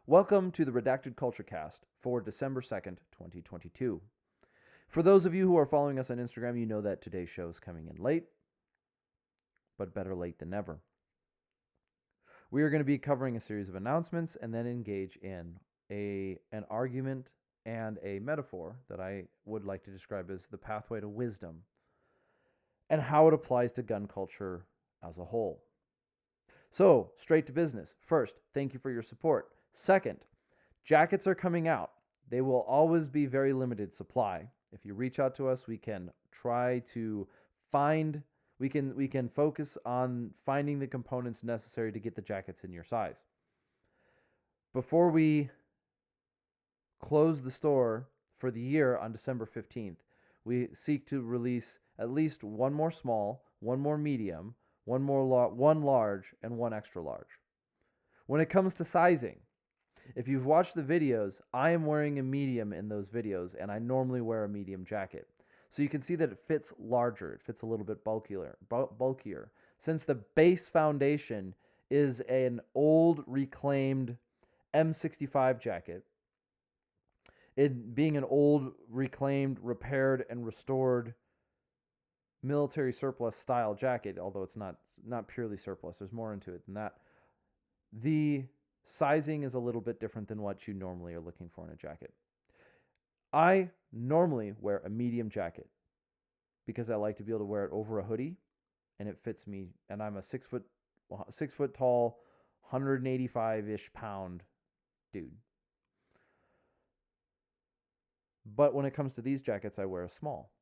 Welcome to the Redacted Culture Cast for December 2nd, 2022. For those of you who are following us on Instagram, you know that today's show is coming in late, but better late than never. We are going to be covering a series of announcements and then engage in an argument and a metaphor that I would like to describe as the pathway to wisdom and how it applies to gun culture as a whole. So, straight to business. First, thank you for your support. Second, jackets are coming out. They will always be very limited supply. If you reach out to us, we can try to find, we can focus on finding the components necessary to get the jackets in your size. Before we close the store for the year on December 15th, we seek to release at least one more small, one more medium, one large, and one extra large. When it comes to sizing, if you've watched the videos, I am wearing a medium in those videos, and I normally wear a medium jacket. So you can see that it fits larger. It fits a little bit bulkier. Since the base foundation is an old reclaimed M65 jacket, it being an old reclaimed, repaired, and restored military surplus style jacket, although it's not purely surplus, there's more into it than that. The sizing is a little bit different than what you normally are looking for in a jacket. I normally wear a medium jacket because I like to be able to wear it over a hoodie and it fits me. And I'm a 6 foot tall, 185-ish pound dude. But when it comes to these jackets, I wear a small,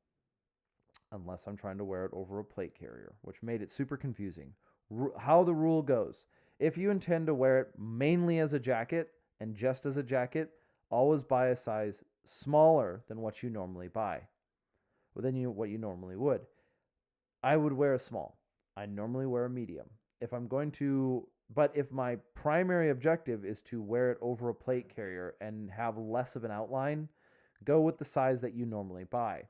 unless I'm trying to wear it over a plate carrier, which made it super confusing. How the rule goes: if you intend to wear it mainly as a jacket and just as a jacket, always buy a size smaller than what you normally buy, what you normally would. I would wear a small. I normally wear a medium. But if my primary objective is to wear it over a plate carrier and have less of an outline, go with the size that you normally buy.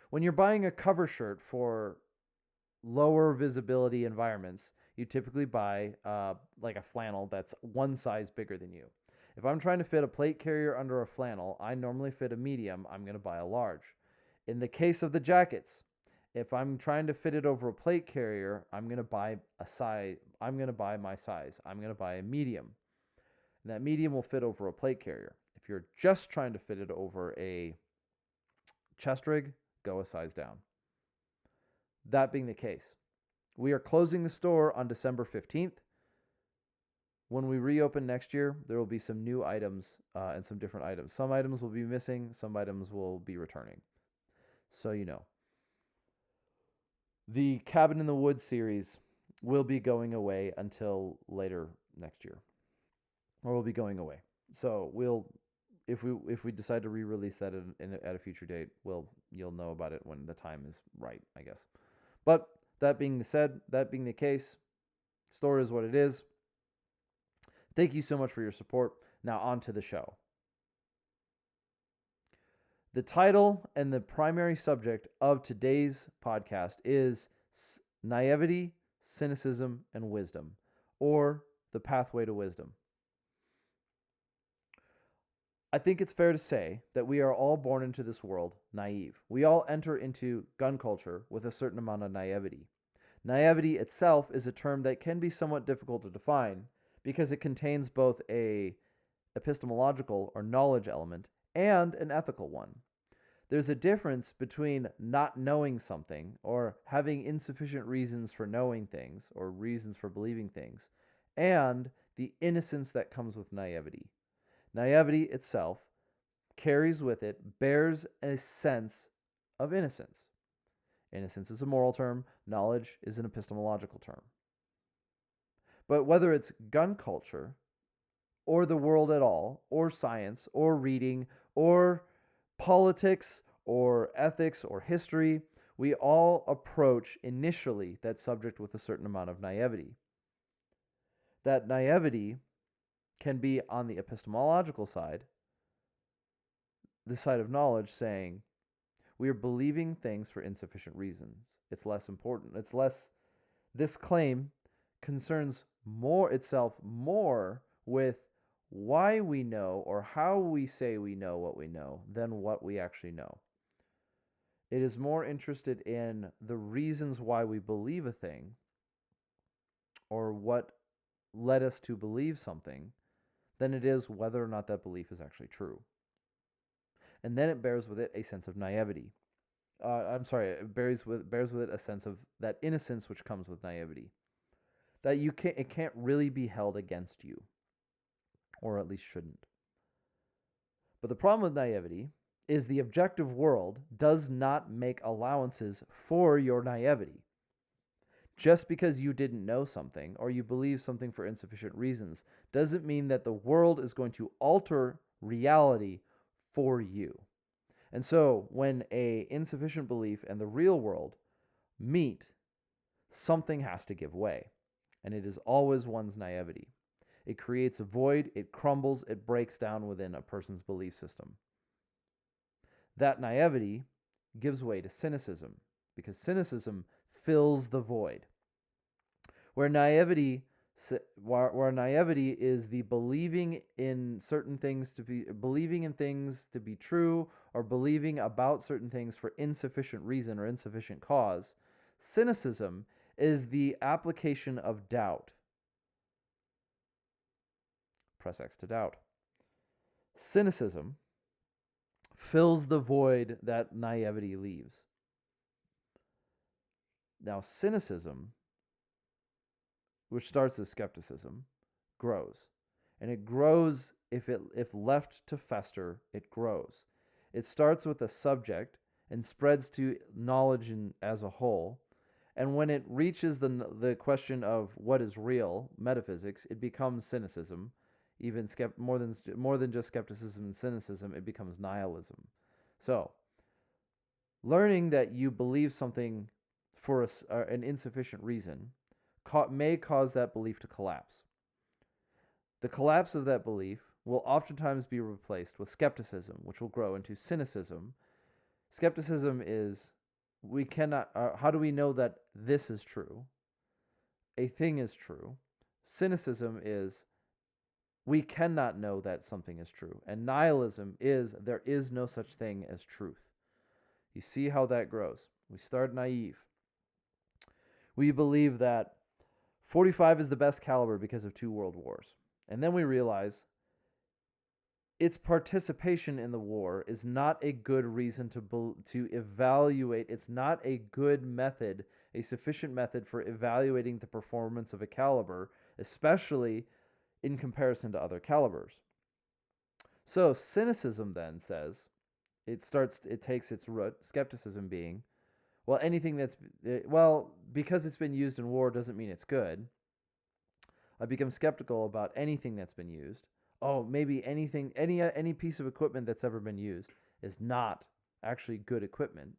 When you're buying a cover shirt for lower visibility environments, you typically buy like a flannel that's one size bigger than you. If I'm trying to fit a plate carrier under a flannel, I normally fit a medium. I'm going to buy a large. In the case of the jackets, if I'm trying to fit it over a plate carrier, I'm going to buy my size. I'm going to buy a medium. And that medium will fit over a plate carrier. If you're just trying to fit it over a chest rig, go a size down. That being the case, we are closing the store on December 15th. When we reopen next year, there will be some new items and some different items. Some items will be missing, some items will be returning. So you know. The Cabin in the Woods series will be going away until later next year. Or will be going away. So if we decide to re-release that at a future date, you'll know about it when the time is right, I guess. But that being the case, store is what it is. Thank you so much for your support. Now on to the show. The title and the primary subject of today's podcast is Naïveté, Cynicism, and Wisdom, or the pathway to wisdom. I think it's fair to say that we are all born into this world naive. We all enter into gun culture with a certain amount of naivety. Naivety itself is a term that can be somewhat difficult to define because it contains both a epistemological or knowledge element and an ethical one. There's a difference between not knowing something or having insufficient reasons for knowing things or reasons for believing things and the innocence that comes with naivety. Naivety itself bears a sense of innocence. Innocence is a moral term. Knowledge is an epistemological term. But whether it's gun culture or the world at all, or science, or reading, or politics, or ethics, or history, we all approach initially that subject with a certain amount of naivety. That naivety can be on the epistemological side, the side of knowledge, saying we are believing things for insufficient reasons. It's less important. This claim concerns itself more with why we know or how we say we know what we know than what we actually know. It is more interested in the reasons why we believe a thing or what led us to believe something than it is whether or not that belief is actually true. And then it bears with it a sense of naivety. It bears with it a sense of that innocence which comes with naivety. That it can't really be held against you, or at least shouldn't. But the problem with naivety is the objective world does not make allowances for your naivety. Just because you didn't know something or you believe something for insufficient reasons doesn't mean that the world is going to alter reality for you. And so when a insufficient belief and the real world meet, something has to give way. And it is always one's naivety. It creates a void, it crumbles, it breaks down within a person's belief system. That naivety gives way to cynicism, because cynicism fills the void. Where naivety is the believing in things to be true, or believing about certain things for insufficient reason or insufficient cause, cynicism is the application of doubt. Press X to doubt. Cynicism fills the void that naivety leaves. Now, cynicism, which starts as skepticism, grows. And it grows if left to fester, it grows. It starts with a subject and spreads to knowledge as a whole. And when it reaches the question of what is real, metaphysics, it becomes cynicism. Even more than just skepticism and cynicism, it becomes nihilism. So, learning that you believe something for an insufficient reason may cause that belief to collapse. The collapse of that belief will oftentimes be replaced with skepticism, which will grow into cynicism. Skepticism is, how do we know that this is true? A thing is true. Cynicism is, we cannot know that something is true. And nihilism is, there is no such thing as truth. You see how that grows. We start naive. We believe that 45 is the best caliber because of 2 world wars. And then we realize its participation in the war is not a good reason to evaluate. It's not a good method, a sufficient method for evaluating the performance of a caliber, especially in comparison to other calibers. So cynicism then says, it takes its root, skepticism being, because it's been used in war doesn't mean it's good. I become skeptical about anything that's been used. Oh, maybe any piece of equipment that's ever been used is not actually good equipment.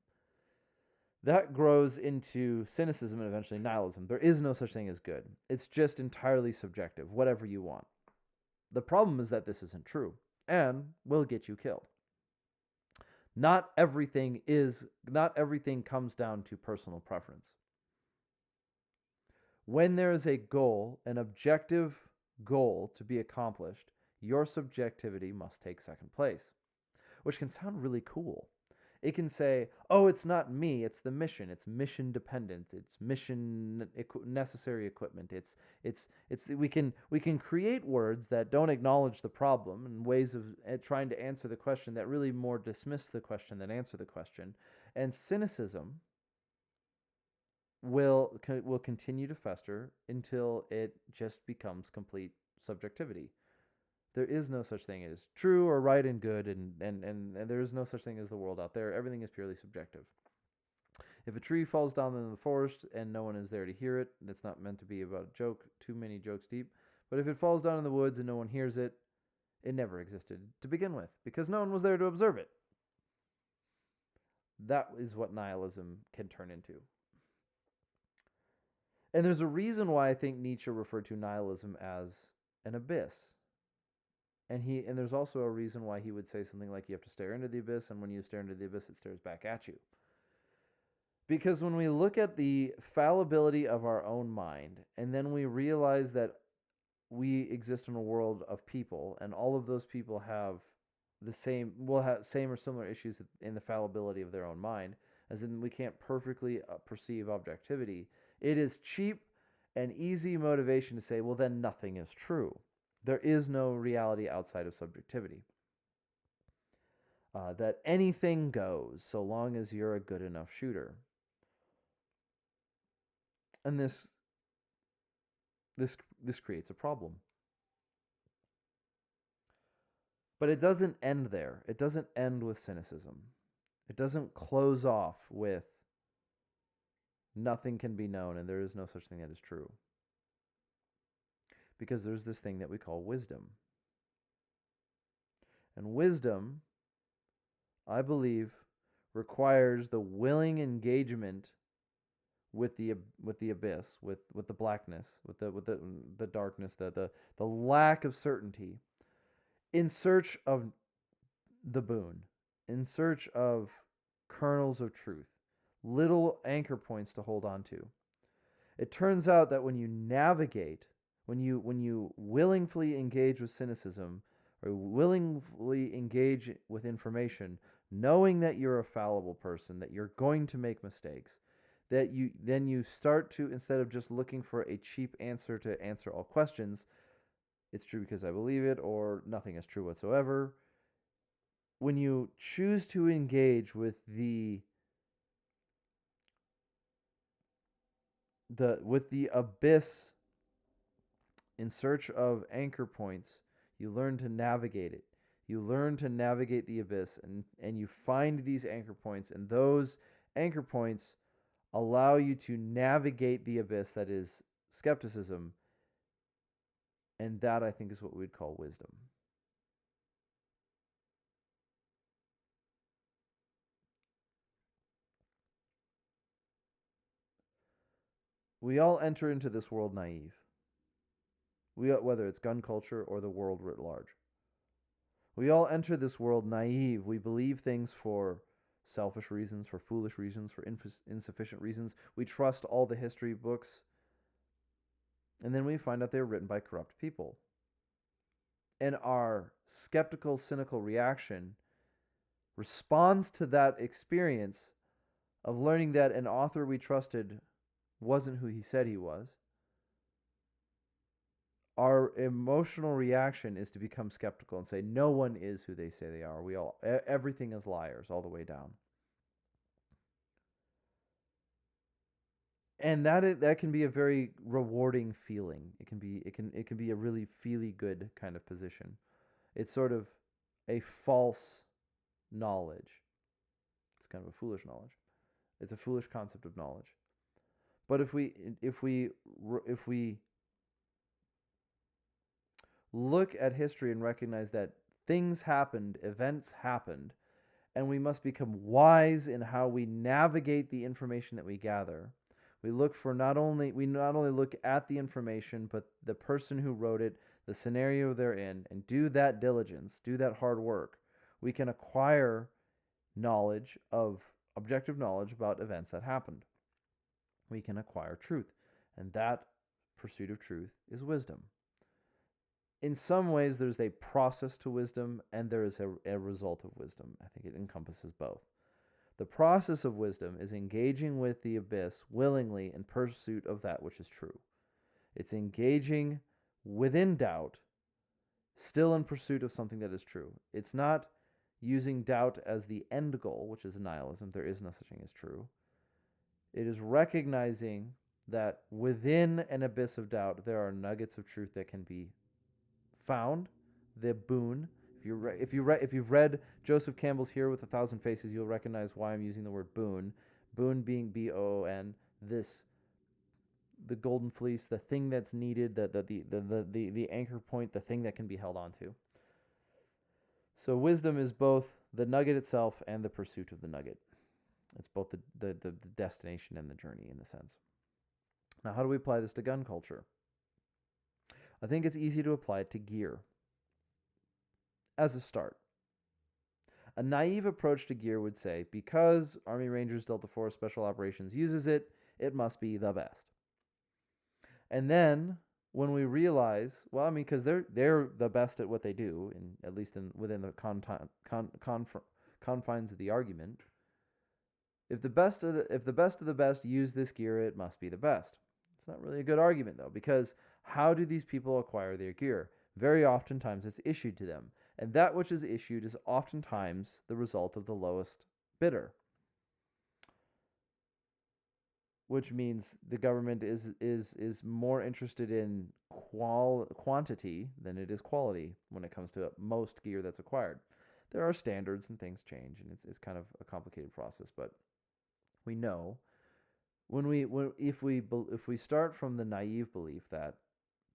That grows into cynicism and eventually nihilism. There is no such thing as good. It's just entirely subjective, whatever you want. The problem is that this isn't true and will get you killed. Not everything comes down to personal preference. When there is a goal, an objective goal to be accomplished, your subjectivity must take second place, which can sound really cool. It can say, oh, it's not me, it's the mission. It's mission dependent. It's mission necessary equipment. We can create words that don't acknowledge the problem and ways of trying to answer the question that really more dismiss the question than answer the question. And cynicism will continue to fester until it just becomes complete subjectivity. There is no such thing as true or right and good, and there is no such thing as the world out there. Everything is purely subjective. If a tree falls down in the forest and no one is there to hear it, it's not meant to be about a joke, too many jokes deep. But if it falls down in the woods and no one hears it, it never existed to begin with, because no one was there to observe it. That is what nihilism can turn into. And there's a reason why I think Nietzsche referred to nihilism as an abyss. And there's also a reason why he would say something like, you have to stare into the abyss, and when you stare into the abyss, it stares back at you. Because when we look at the fallibility of our own mind, and then we realize that we exist in a world of people, and all of those people will have same or similar issues in the fallibility of their own mind, as in we can't perfectly perceive objectivity. It is cheap and easy motivation to say, well, then nothing is true. There is no reality outside of subjectivity. That anything goes so long as you're a good enough shooter. And this creates a problem. But it doesn't end there. It doesn't end with cynicism. It doesn't close off with nothing can be known and there is no such thing that is true. Because there's this thing that we call wisdom. And wisdom, I believe, requires the willing engagement with the abyss, with the blackness, with the darkness, the lack of certainty, in search of the boon, in search of kernels of truth, little anchor points to hold on to. It turns out that when you navigate, when you willingly engage with cynicism, or willingly engage with information, knowing that you're a fallible person, that you're going to make mistakes, that you start to, instead of just looking for a cheap answer to answer all questions, it's true because I believe it, or nothing is true whatsoever. When you choose to engage with the abyss in search of anchor points, you learn to navigate it. You learn to navigate the abyss, and you find these anchor points, and those anchor points allow you to navigate the abyss that is skepticism. And that, I think, is what we'd call wisdom. We all enter into this world naive. Whether it's gun culture or the world writ large. We all enter this world naive. We believe things for selfish reasons, for foolish reasons, for insufficient reasons. We trust all the history books. And then we find out they're written by corrupt people. And our skeptical, cynical reaction responds to that experience of learning that an author we trusted wasn't who he said he was. Our emotional reaction is to become skeptical and say, no one is who they say they are. Everything is liars all the way down. And that can be a very rewarding feeling. It can be a really feely good kind of position. It's sort of a false knowledge. It's kind of a foolish knowledge. It's a foolish concept of knowledge. But if we look at history and recognize that things happened, events happened, and we must become wise in how we navigate the information that we gather. We not only look at the information, but the person who wrote it, the scenario they're in, and do that diligence, do that hard work. We can acquire objective knowledge about events that happened. We can acquire truth, and that pursuit of truth is wisdom. In some ways, there's a process to wisdom, and there is a result of wisdom. I think it encompasses both. The process of wisdom is engaging with the abyss willingly in pursuit of that which is true. It's engaging within doubt, still in pursuit of something that is true. It's not using doubt as the end goal, which is nihilism. There is no such thing as true. It is recognizing that within an abyss of doubt, there are nuggets of truth that can be found, the boon. If you've read Joseph Campbell's Hero with 1,000 Faces, you'll recognize why I'm using the word boon. Boon being B-O-O-N. The golden fleece, the thing that's needed, the anchor point, the thing that can be held onto. So wisdom is both the nugget itself and the pursuit of the nugget. It's both the destination and the journey in a sense. Now, how do we apply this to gun culture? I think it's easy to apply it to gear. As a start, a naive approach to gear would say, because Army Rangers Delta Force Special Operations uses it, it must be the best. And then when we realize, well, I mean, because they're the best at what they do, in at least within the confines of the argument. If the best of the best use this gear, it must be the best. It's not really a good argument though, because how do these people acquire their gear? Very oftentimes it's issued to them, and that which is issued is oftentimes the result of the lowest bidder, which means the government is more interested in quantity than it is quality when it comes to most gear that's acquired. There are standards and things change, and it's kind of a complicated process, but we know if we start from the naive belief that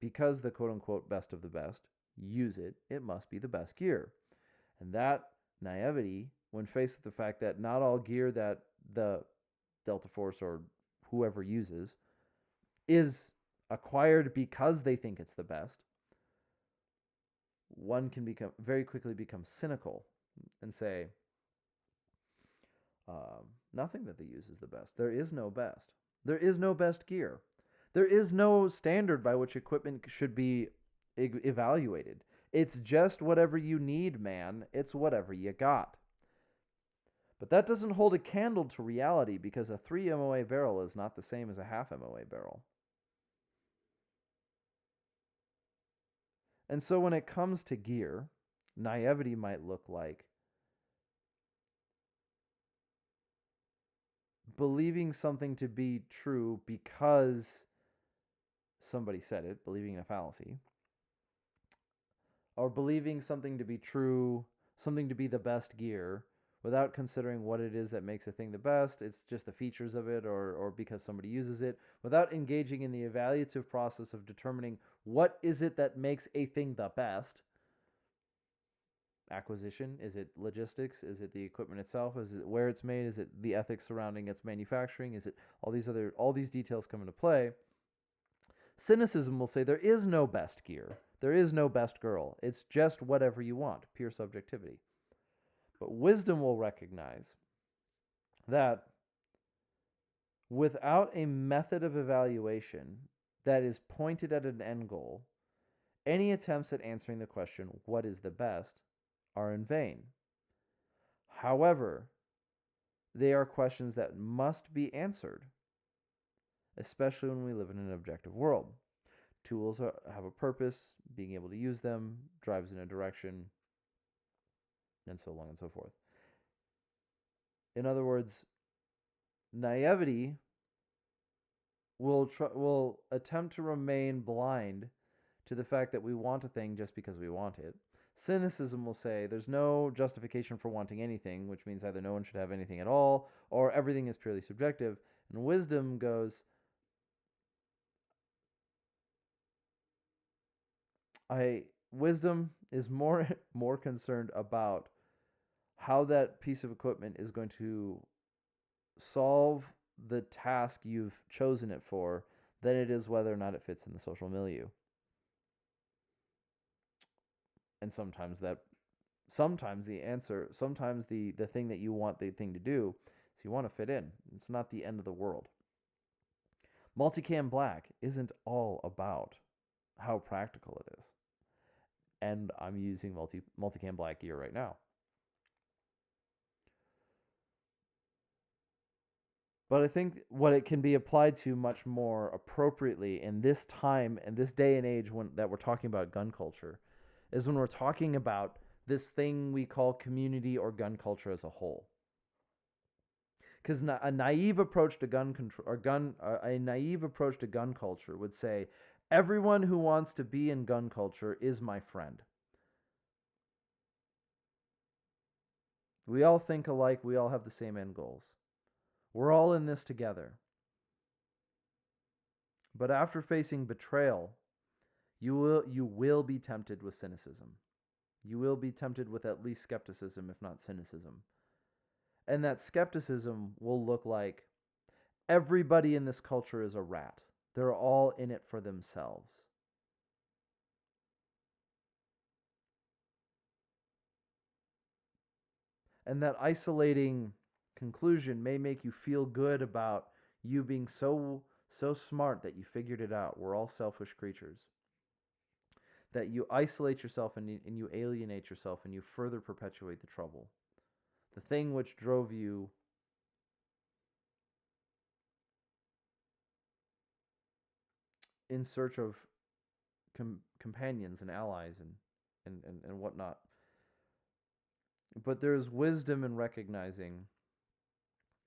because the quote unquote best of the best use it, it must be the best gear. And that naivety, when faced with the fact that not all gear that the Delta Force or whoever uses is acquired because they think it's the best, one can very quickly become cynical and say, nothing that they use is the best. There is no best. There is no best gear. There is no standard by which equipment should be evaluated. It's just whatever you need, man. It's whatever you got. But that doesn't hold a candle to reality, because a 3 MOA barrel is not the same as a half MOA barrel. And so when it comes to gear, naivety might look like believing something to be true because somebody said it, believing in a fallacy, or believing something to be true, something to be the best gear, without considering what it is that makes a thing the best. It's just the features of it, or because somebody uses it, without engaging in the evaluative process of determining what is it that makes a thing the best. Acquisition? Is it logistics? Is it the equipment itself? Is it where it's made? Is it the ethics surrounding its manufacturing? Is it all these details come into play? Cynicism will say there is no best gear. There is no best girl. It's just whatever you want, pure subjectivity. But wisdom will recognize that without a method of evaluation that is pointed at an end goal, any attempts at answering the question, what is the best, are in vain. However, they are questions that must be answered, especially when we live in an objective world. Tools have a purpose, being able to use them drives in a direction, and so on and so forth. In other words, naivety will attempt to remain blind to the fact that we want a thing just because we want it. Cynicism will say there's no justification for wanting anything, which means either no one should have anything at all, or everything is purely subjective. And wisdom goes, wisdom is more concerned about how that piece of equipment is going to solve the task you've chosen it for than it is whether or not it fits in the social milieu. And sometimes the thing that you want the thing to do is you want to fit in. It's not the end of the world. Multicam black isn't all about how practical it is. And I'm using multicam black gear right now. But I think what it can be applied to much more appropriately in this time and this day and age that we're talking about gun culture is when we're talking about this thing we call community or gun culture as a whole. Because a naive approach to gun control a naive approach to gun culture would say everyone who wants to be in gun culture is my friend. We all think alike. We all have the same end goals. We're all in this together. But after facing betrayal, you will be tempted with cynicism. You will be tempted with at least skepticism, if not cynicism. And that skepticism will look like everybody in this culture is a rat. They're all in it for themselves. And that isolating conclusion may make you feel good about you being so so smart that you figured it out. We're all selfish creatures. That you isolate yourself and you alienate yourself and you further perpetuate the trouble. The thing which drove you in search of companions and allies and whatnot. But there's wisdom in recognizing,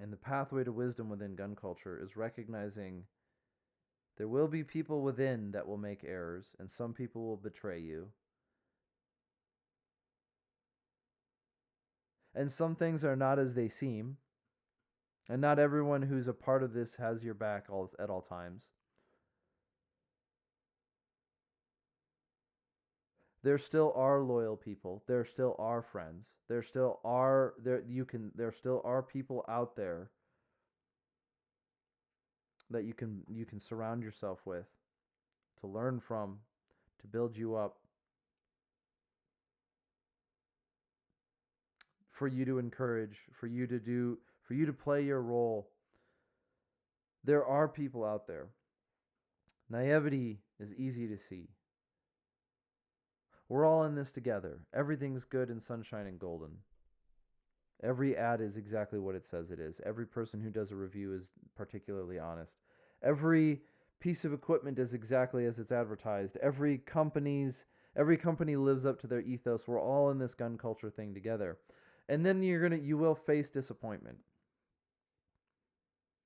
and the pathway to wisdom within gun culture is recognizing there will be people within that will make errors, and some people will betray you. And some things are not as they seem, and not everyone who's a part of this has your back at all times. There still are loyal people. There still are friends. There still are people out there that you can surround yourself with, to learn from, to build you up, for you to encourage, for you to play your role. There are people out there. Naivety is easy to see. We're all in this together. Everything's good and sunshine and golden. Every ad is exactly what it says it is. Every person who does a review is particularly honest. Every piece of equipment is exactly as it's advertised. Every company lives up to their ethos. We're all in this gun culture thing together. And then you will face disappointment.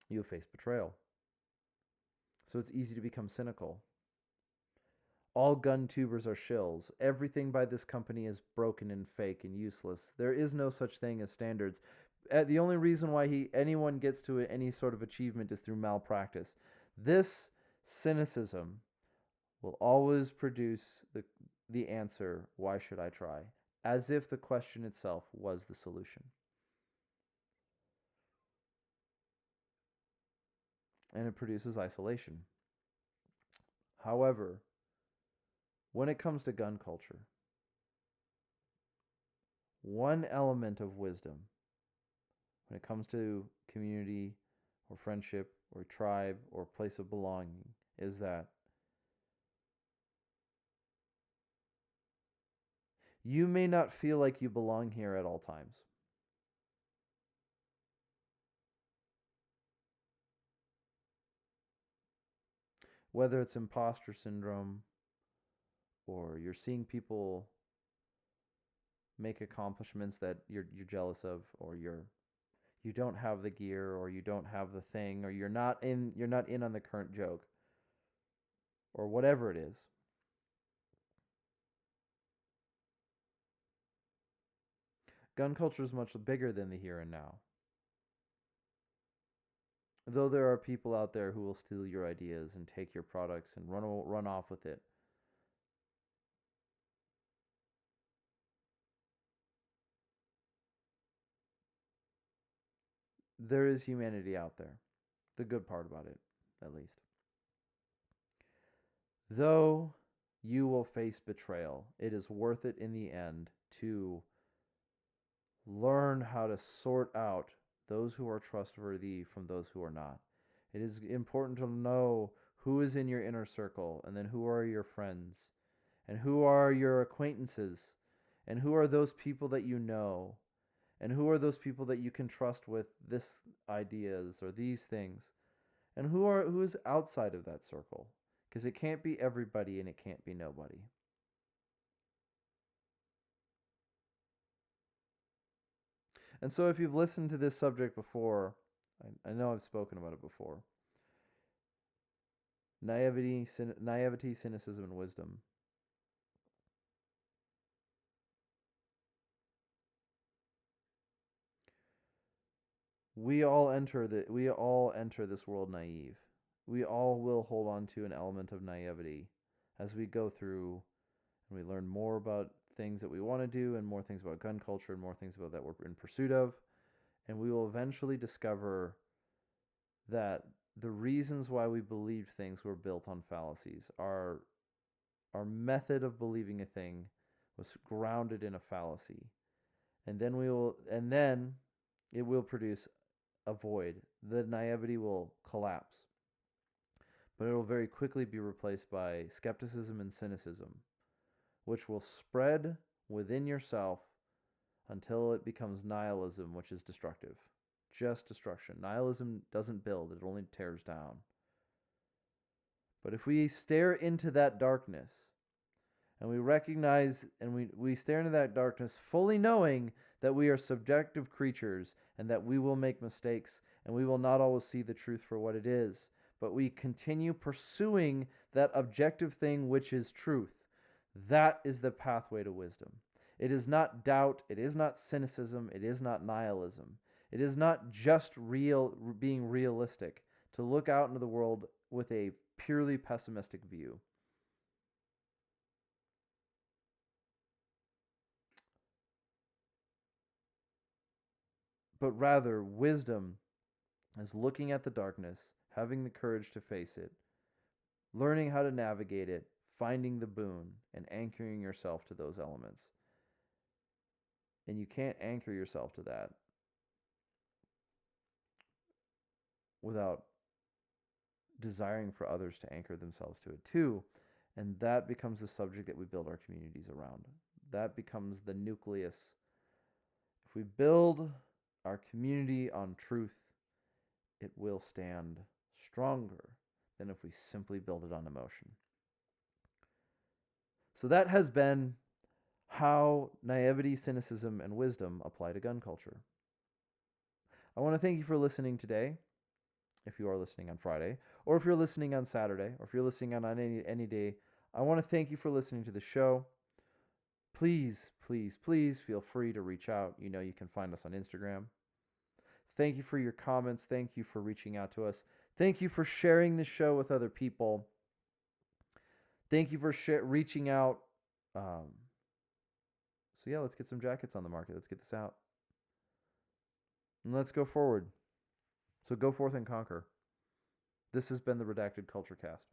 You'll face betrayal. So it's easy to become cynical. All gun tubers are shills. Everything by this company is broken and fake and useless. There is no such thing as standards. The only reason why anyone gets to any sort of achievement is through malpractice. This cynicism will always produce the answer, why should I try? As if the question itself was the solution. And it produces isolation. However, when it comes to gun culture, one element of wisdom, when it comes to community or friendship or tribe or place of belonging, is that you may not feel like you belong here at all times. Whether it's imposter syndrome, or you're seeing people make accomplishments that you're jealous of, or you don't have the gear, or you don't have the thing, or you're not in on the current joke, or whatever it is. Gun culture is much bigger than the here and now. Though there are people out there who will steal your ideas and take your products and run off with it. There is humanity out there. The good part about it, at least. Though you will face betrayal, it is worth it in the end to learn how to sort out those who are trustworthy from those who are not. It is important to know who is in your inner circle, and then who are your friends, and who are your acquaintances, and who are those people that you know, and who are those people that you can trust with this ideas or these things, and who is outside of that circle, because it can't be everybody and it can't be nobody. And so if you've listened to this subject before, I know I've spoken about it before. Naivety, cynicism, and wisdom. We all enter this world naive. We all will hold on to an element of naivety as we go through and we learn more about things that we want to do, and more things about gun culture, and more things about that we're in pursuit of. And we will eventually discover that the reasons why we believed things were built on fallacies. Our method of believing a thing was grounded in a fallacy. And then it will produce a void. The naivety will collapse. but it will very quickly be replaced by skepticism and cynicism, which will spread within yourself until it becomes nihilism, which is destructive. Just destruction. Nihilism doesn't build, it only tears down. But if we stare into that darkness, and we recognize and we stare into that darkness fully knowing that we are subjective creatures and that we will make mistakes and we will not always see the truth for what it is, but we continue pursuing that objective thing which is truth. That is the pathway to wisdom. It is not doubt. It is not cynicism. It is not nihilism. It is not just being realistic to look out into the world with a purely pessimistic view. But rather, wisdom is looking at the darkness, having the courage to face it, learning how to navigate it, finding the boon, and anchoring yourself to those elements. And you can't anchor yourself to that without desiring for others to anchor themselves to it too. And that becomes the subject that we build our communities around. That becomes the nucleus. If we build our community on truth, it will stand stronger than if we simply build it on emotion. So that has been how naivety, cynicism, and wisdom apply to gun culture. I want to thank you for listening today, if you are listening on Friday, or if you're listening on Saturday, or if you're listening on any day. I want to thank you for listening to the show. Please, please, please feel free to reach out. You know, you can find us on Instagram. Thank you for your comments. Thank you for reaching out to us. Thank you for sharing the show with other people. Thank you for reaching out. So yeah, let's get some jackets on the market. Let's get this out. And let's go forward. So go forth and conquer. This has been the Redacted Culture Cast.